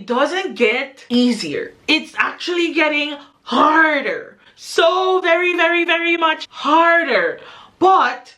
it doesn't get easier. It's actually getting harder. So very much harder. But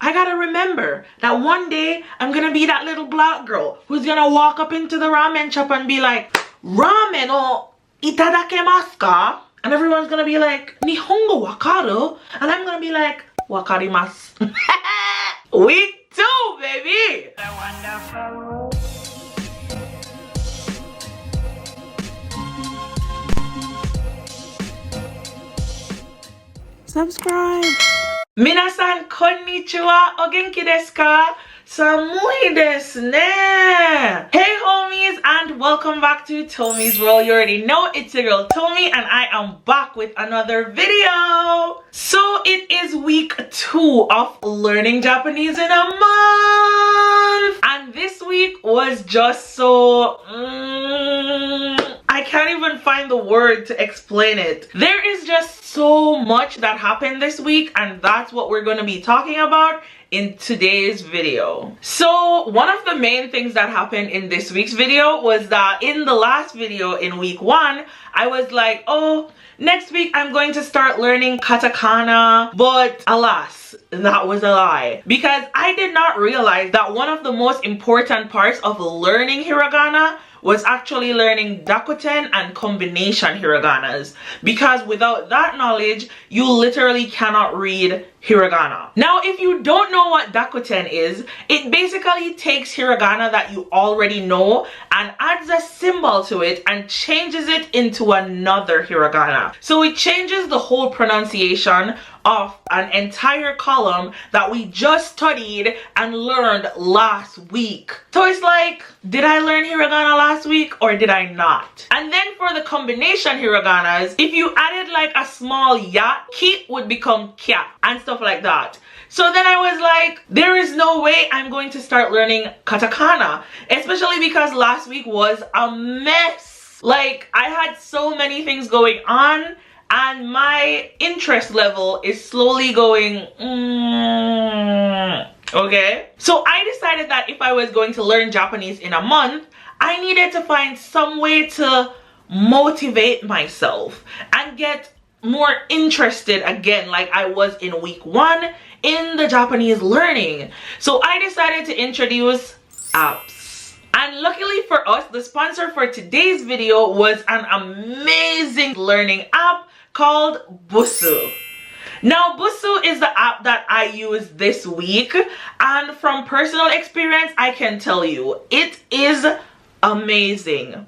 I gotta remember that one day I'm gonna be that little black girl who's gonna walk up into the ramen shop and be like, ramen o itadakemasu ka? And everyone's gonna be like, Nihongo wakaru? And I'm gonna be like, wakarimasu. Week 2, baby! Subscribe! Minasan konnichiwa, o genki desu ka? Samui desu ne! Hey homies, and welcome back to Tomi's World. You already know it's your girl Tomi, and I am back with another video. So it is week 2 of learning Japanese in a month, and this week was just so I can't even find the word to explain it. There is just so much that happened this week, and that's what we're going to be talking about in today's video. So one of the main things that happened in this week's video was that in the last video in week 1, I was like, oh, next week I'm going to start learning katakana, but alas, that was a lie, because I did not realize that one of the most important parts of learning hiragana was actually learning dakuten and combination hiraganas, because without that knowledge you literally cannot read hiragana. Now if you don't know what dakuten is, it basically takes hiragana that you already know and adds a symbol to it and changes it into another hiragana. So it changes the whole pronunciation of an entire column that we just studied and learned last week. So it's like, did I learn hiragana last week or did I not? And then for the combination hiraganas, if you added like a small ya, ki would become kya and stuff like that. So then I was like, there is no way I'm going to start learning katakana, especially because last week was a mess. Like, I had so many things going on, and my interest level is slowly going okay. So I decided that if I was going to learn Japanese in a month, I needed to find some way to motivate myself and get more interested again, like I was in week 1 in the Japanese learning. So I decided to introduce apps. And luckily for us, the sponsor for today's video was an amazing learning app called Busuu. Now Busuu is the app that I used this week, and from personal experience I can tell you it is amazing.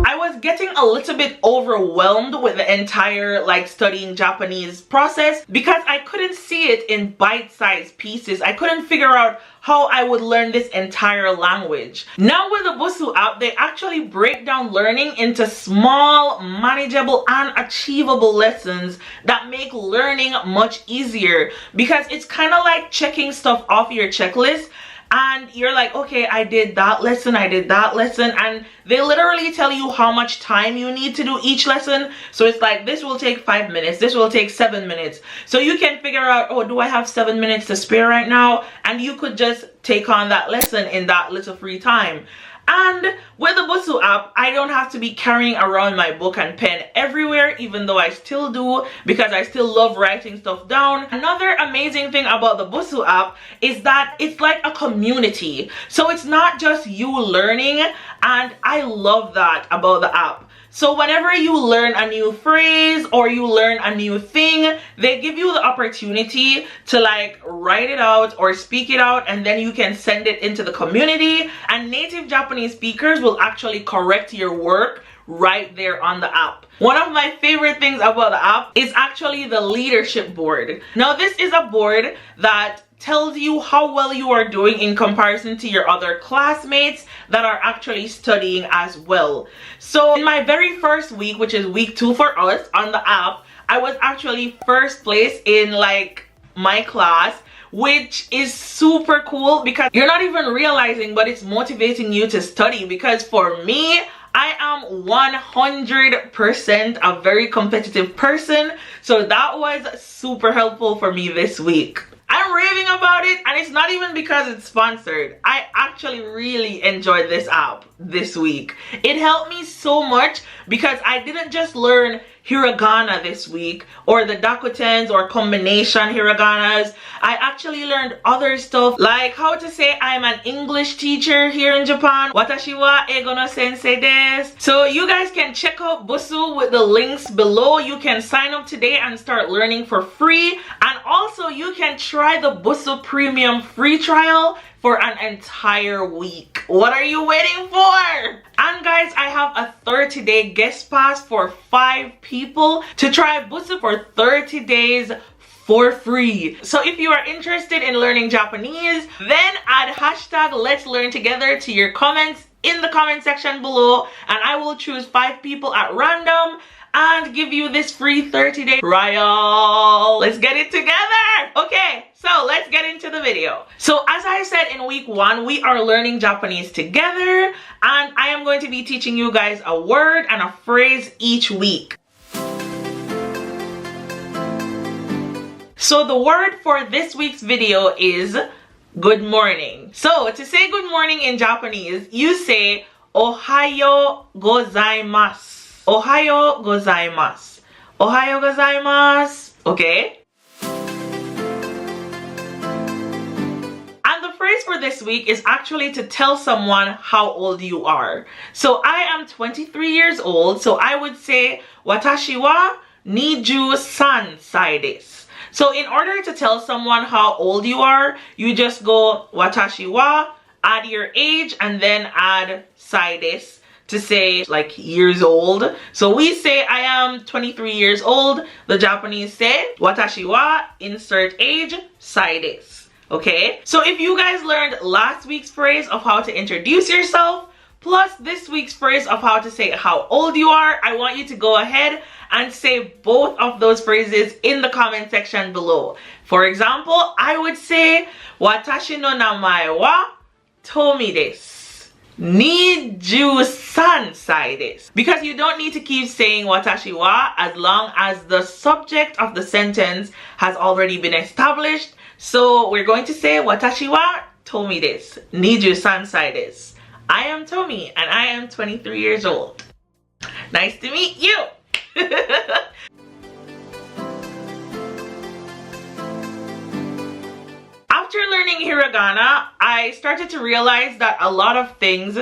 I was getting a little bit overwhelmed with the entire like studying Japanese process because I couldn't see it in bite-sized pieces. I couldn't figure out how I would learn this entire language. Now with the Busuu app, they actually break down learning into small, manageable and achievable lessons that make learning much easier, because it's kind of like checking stuff off your checklist. And you're like, okay, I did that lesson, I did that lesson, and they literally tell you how much time you need to do each lesson. So it's like, this will take 5 minutes, this will take 7 minutes. So you can figure out, oh, do I have 7 minutes to spare right now? And you could just take on that lesson in that little free time. And with the Busuu app, I don't have to be carrying around my book and pen everywhere, even though I still do, because I still love writing stuff down. Another amazing thing about the Busuu app is that it's like a community. So it's not just you learning, and I love that about the app. So whenever you learn a new phrase or you learn a new thing, they give you the opportunity to like write it out or speak it out, and then you can send it into the community, and native Japanese speakers will actually correct your work right there on the app. One of my favorite things about the app is actually the leadership board. Now this is a board that tells you how well you are doing in comparison to your other classmates that are actually studying as well. So in my very first week, which is week 2 for us on the app, I was actually first place in like my class, which is super cool because you're not even realizing, but it's motivating you to study. Because for me, I am 100% a very competitive person, so that was super helpful for me this week. I'm raving about it, and it's not even because it's sponsored. I actually really enjoyed this app this week. It helped me so much because I didn't just learn hiragana this week or the dakutens or combination hiraganas. I actually learned other stuff like how to say I'm an English teacher here in Japan. Watashi wa eigo no sensei desu. So you guys can check out Busuu with the links below. You can sign up today and start learning for free, and also you can try the Busuu Premium free trial for an entire week. What are you waiting for? And guys, I have a 30-day guest pass for 5 people to try Busuu for 30 days for free. So if you are interested in learning Japanese, then add hashtag Let's Learn Together to your comments in the comment section below, and I will choose 5 people at random and give you this free 30-day trial. Let's get it together. Okay, so let's get into the video. So as I said in week 1, we are learning Japanese together, and I am going to be teaching you guys a word and a phrase each week. So the word for this week's video is good morning. So to say good morning in Japanese, you say ohayo gozaimasu. Ohayo gozaimasu. Ohayo gozaimasu. Okay? And the phrase for this week is actually to tell someone how old you are. So I am 23 years old, so I would say watashi wa 23 sai desu. So in order to tell someone how old you are, you just go watashi wa, add your age, and then add sai desu to say like years old. So we say I am 23 years old. The Japanese say watashi wa, insert age, sai desu. Okay? So if you guys learned last week's phrase of how to introduce yourself, plus this week's phrase of how to say how old you are, I want you to go ahead and say both of those phrases in the comment section below. For example, I would say watashi no namae wa Tomi desu. 23 sai desu. Because you don't need to keep saying watashi wa as long as the subject of the sentence has already been established. So we're going to say watashi wa Tomi desu. 23 sai desu. I am Tomi and I am 23 years old. Nice to meet you. After learning hiragana, I started to realize that a lot of things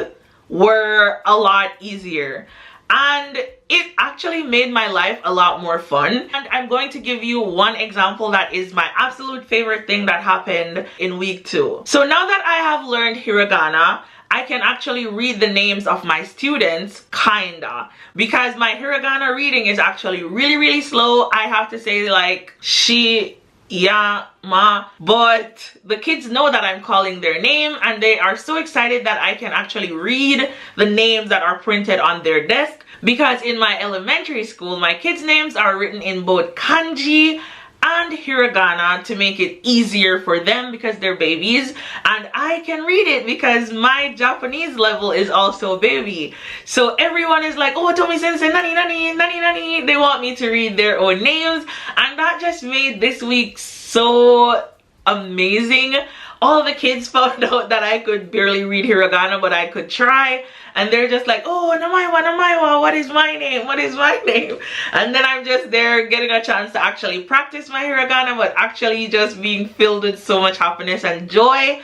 were a lot easier, and it actually made my life a lot more fun. And I'm going to give you one example that is my absolute favorite thing that happened in week 2. So now that I have learned hiragana, I can actually read the names of my students, kinda, because my hiragana reading is actually really slow. I have to say like shi, ya, ma, but the kids know that I'm calling their name, and they are so excited that I can actually read the names that are printed on their desk, because in my elementary school, my kids' names are written in both kanji and hiragana to make it easier for them because they're babies, and I can read it because my Japanese level is also baby. So everyone is like, oh, Tomi sensei, nani nani nani nani. They want me to read their own names, and that just made this week so amazing. All the kids found out that I could barely read hiragana, but I could try, and they're just like, oh, namaiwa, what is my name, what is my name? And then I'm just there getting a chance to actually practice my hiragana, but actually just being filled with so much happiness and joy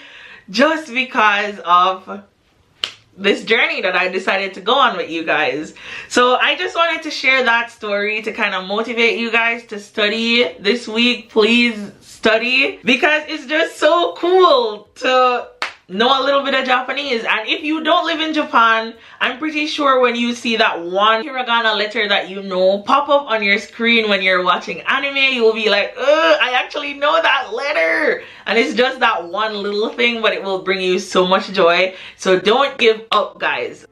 just because of this journey that I decided to go on with you guys. So I just wanted to share that story to kind of motivate you guys to study this week. Please study, because it's just so cool to know a little bit of Japanese. And if you don't live in Japan, I'm pretty sure when you see that one hiragana letter that you know pop up on your screen when you're watching anime, you'll be like, I actually know that letter. And it's just that one little thing, but it will bring you so much joy. So don't give up, guys.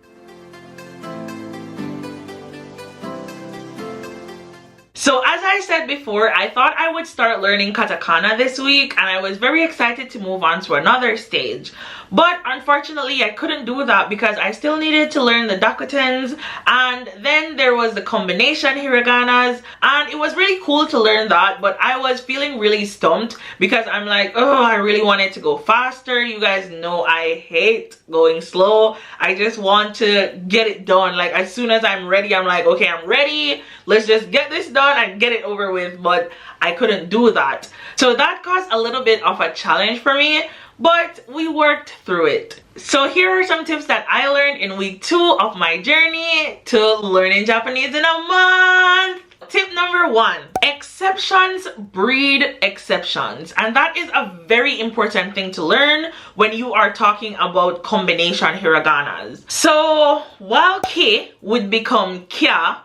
So as I said before, I thought I would start learning katakana this week, and I was very excited to move on to another stage. But unfortunately, I couldn't do that because I still needed to learn the dakutens, and then there was the combination hiraganas, and it was really cool to learn that, but I was feeling really stumped because I'm like, oh, I really wanted to go faster. You guys know I hate going slow. I just want to get it done. Like as soon as I'm ready, I'm like, okay, I'm ready. Let's just get this done and get it over with. But I couldn't do that. So that caused a little bit of a challenge for me, but we worked through it. So here are some tips that I learned in week 2 of my journey to learning Japanese in a month. Tip number 1, exceptions breed exceptions, and that is a very important thing to learn when you are talking about combination hiraganas. So while ki would become kya,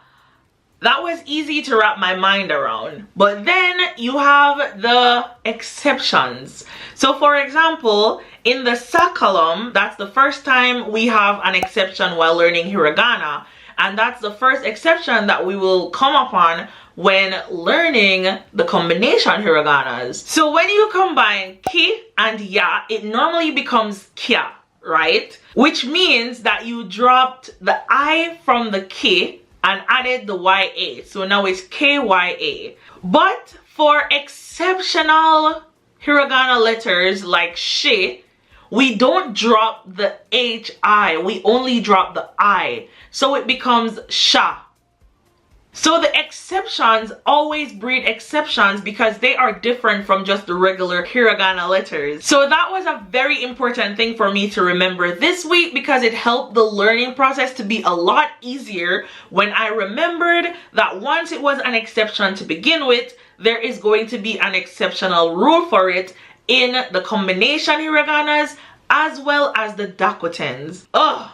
that was easy to wrap my mind around, but then you have the exceptions. So for example, in the sa column, that's the first time we have an exception while learning hiragana, and that's the first exception that we will come upon when learning the combination hiraganas. So when you combine ki and ya, it normally becomes kya, right? Which means that you dropped the I from the ki and added the YA. So now it's KYA. But for exceptional hiragana letters like shi, we don't drop the HI, we only drop the I. So it becomes sha. So the exceptions always breed exceptions because they are different from just the regular hiragana letters. So that was a very important thing for me to remember this week because it helped the learning process to be a lot easier when I remembered that once it was an exception to begin with, there is going to be an exceptional rule for it in the combination hiraganas as well as the dakutens. Ugh,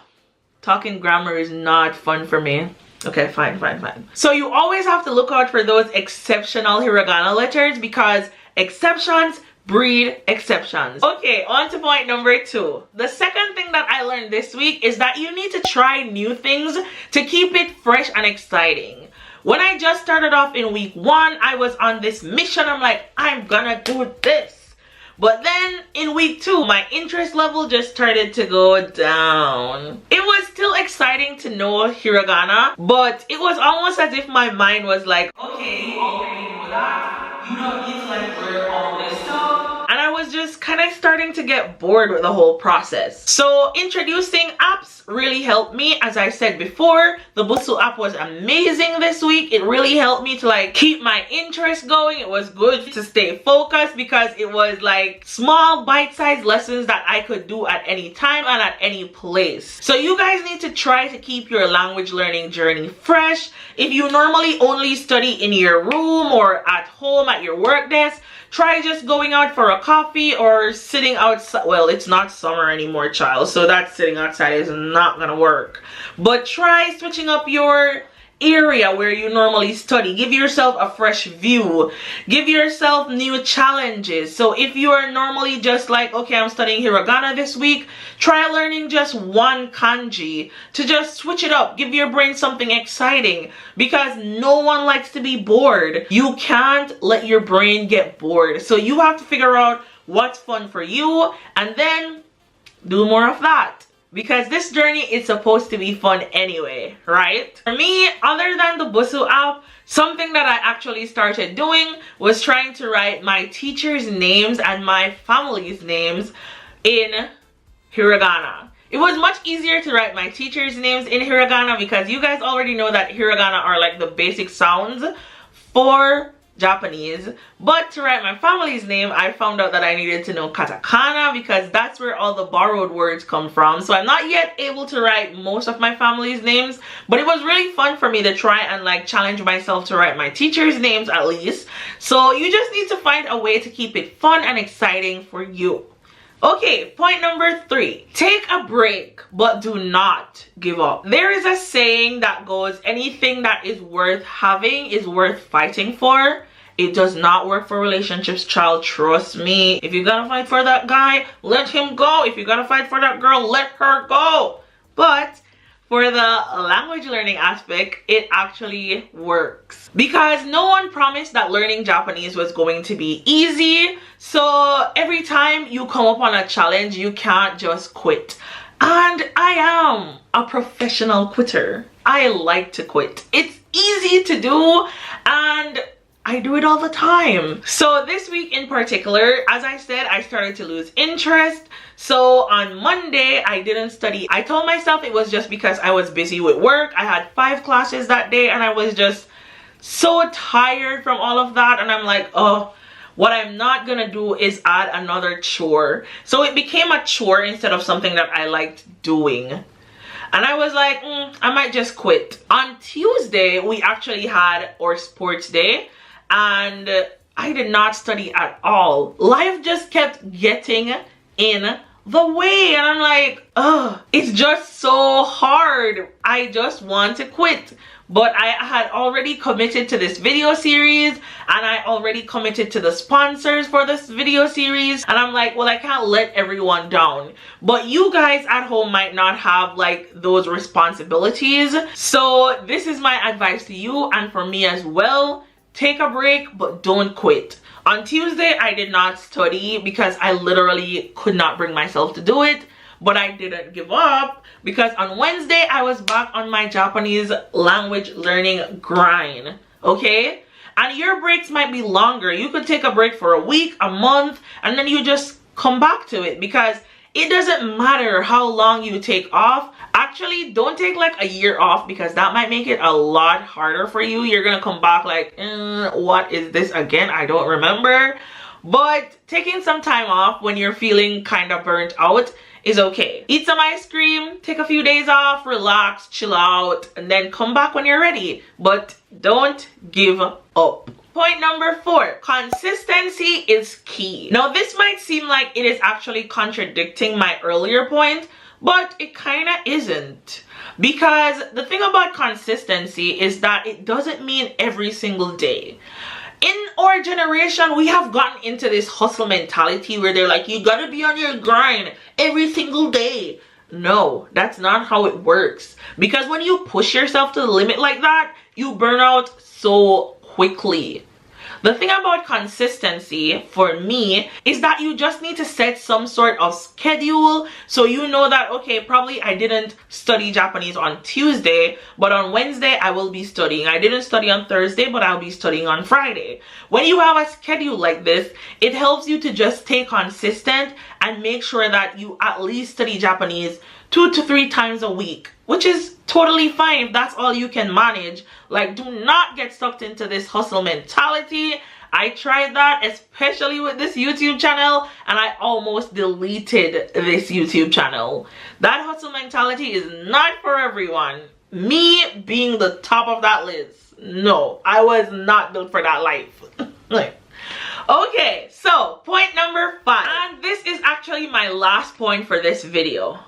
talking grammar is not fun for me. Okay, fine. So you always have to look out for those exceptional hiragana letters because exceptions breed exceptions. Okay, on to point number 2. The second thing that I learned this week is that you need to try new things to keep it fresh and exciting. When I just started off in week 1, I was on this mission. I'm like, I'm gonna do this. But then in week 2, my interest level just started to go down. It was still exciting to know hiragana, but it was almost as if my mind was like, okay, you already know that. You don't need to like learn all this stuff. And I was just kind of starting to get bored with the whole process. So introducing apps really helped me. As I said before, the Busuu app was amazing this week. It really helped me to like keep my interest going. It was good to stay focused because it was like small bite-sized lessons that I could do at any time and at any place. So you guys need to try to keep your language learning journey fresh. If you normally only study in your room or at home at your work desk, try just going out for a coffee or sitting outside. Well, it's not summer anymore, child, so that sitting outside is not gonna work. But try switching up your area where you normally study. Give yourself a fresh view. Give yourself new challenges. So if you are normally just like, okay, I'm studying hiragana this week, try learning just one kanji to just switch it up. Give your brain something exciting because no one likes to be bored. You can't let your brain get bored. So you have to figure out what's fun for you and then do more of that. Because this journey is supposed to be fun anyway, right? For me, other than the Busuu app, something that I actually started doing was trying to write my teachers' names and my family's names in hiragana. It was much easier to write my teachers' names in hiragana because you guys already know that hiragana are like the basic sounds for Japanese, but to write my family's name, I found out that I needed to know katakana because that's where all the borrowed words come from. So I'm not yet able to write most of my family's names, but it was really fun for me to try and like challenge myself to write my teachers' names at least. So you just need to find a way to keep it fun and exciting for you. Okay, point number 3. Take a break, but do not give up. There is a saying that goes, anything that is worth having is worth fighting for. It does not work for relationships, child. Trust me. If you gotta fight for that guy, let him go. If you gotta fight for that girl, let her go. But for the language learning aspect, it actually works. Because no one promised that learning Japanese was going to be easy. So every time you come up on a challenge, you can't just quit. And I am a professional quitter. I like to quit. It's easy to do and I do it all the time. So this week in particular, as I said, I started to lose interest. So on Monday, I didn't study. I told myself it was just because I was busy with work. I had 5 classes that day and I was just so tired from all of that. And I'm like, oh, what I'm not gonna do is add another chore. So it became a chore instead of something that I liked doing. And I was like, I might just quit. On Tuesday, we actually had our sports day. And I did not study at all. Life just kept getting in the way. And I'm like, ugh, it's just so hard. I just want to quit. But I had already committed to this video series. And I already committed to the sponsors for this video series. And I'm like, well, I can't let everyone down. But you guys at home might not have like those responsibilities. So this is my advice to you and for me as well. Take a break, but don't quit. On Tuesday, I did not study because I literally could not bring myself to do it. But I didn't give up because on Wednesday, I was back on my Japanese language learning grind. Okay? And your breaks might be longer. You could take a break for a week, a month, and then you just come back to it because it doesn't matter how long you take off. Actually, don't take like a year off because that might make it a lot harder for you. You're gonna come back like, what is this again? I don't remember. But taking some time off when you're feeling kind of burnt out is okay. Eat some ice cream, take a few days off, relax, chill out, and then come back when you're ready. But don't give up. Point number 4, consistency is key. Now this might seem like it is actually contradicting my earlier point, but it kind of isn't. Because the thing about consistency is that it doesn't mean every single day. In our generation, we have gotten into this hustle mentality where they're like, you gotta be on your grind every single day. No, that's not how it works. Because when you push yourself to the limit like that, you burn out so quickly. The thing about consistency for me is that you just need to set some sort of schedule so you know that, okay, probably I didn't study Japanese on Tuesday, but on Wednesday I will be studying. I didn't study on Thursday, but I'll be studying on Friday. When you have a schedule like this, it helps you to just stay consistent and make sure that you at least study Japanese 2 to 3 times a week, which is totally fine if that's all you can manage. Like, do not get sucked into this hustle mentality. I tried that, especially with this YouTube channel, and I almost deleted this YouTube channel. That hustle mentality is not for everyone. Me being the top of that list. No, I was not built for that life. Okay, so point number 5. And this is actually my last point for this video.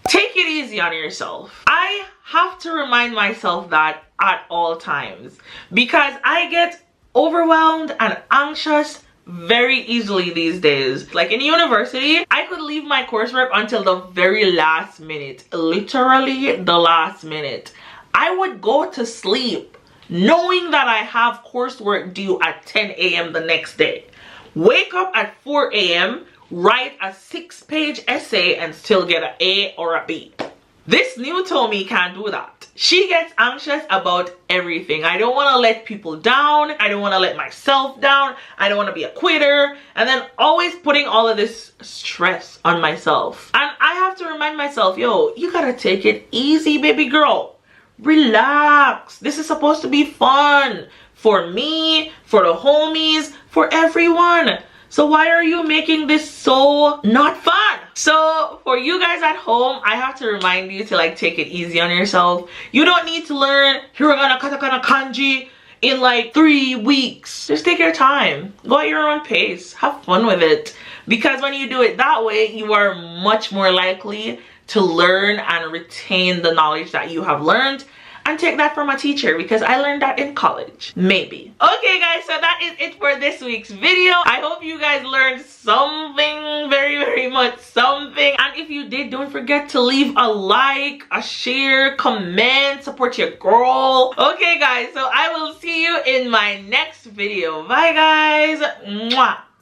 Take it easy on yourself. I have to remind myself that at all times because I get overwhelmed and anxious very easily these days. Like in university, I could leave my coursework until the very last minute, literally the last minute. I would go to sleep knowing that I have coursework due at 10 a.m. the next day. Wake up at 4 a.m., write a 6-page essay and still get an A or a B. This new Tomi can't do that. She gets anxious about everything. I don't want to let people down. I don't want to let myself down. I don't want to be a quitter. And then always putting all of this stress on myself. And I have to remind myself, yo, you gotta take it easy, baby girl. Relax. This is supposed to be fun. For me, for the homies, for everyone. So why are you making this so not fun? So for you guys at home, I have to remind you to like take it easy on yourself. You don't need to learn hiragana, katakana, kanji in like 3 weeks. Just take your time. Go at your own pace. Have fun with it. Because when you do it that way, you are much more likely to learn and retain the knowledge that you have learned. and take that from a teacher, because I learned that in college. Maybe. Okay guys, so that is it for this week's video. I hope you guys learned something, very much something. And if you did, don't forget to leave a like, a share, comment, support your girl. Okay guys, so I will see you in my next video. Bye guys. Mwah.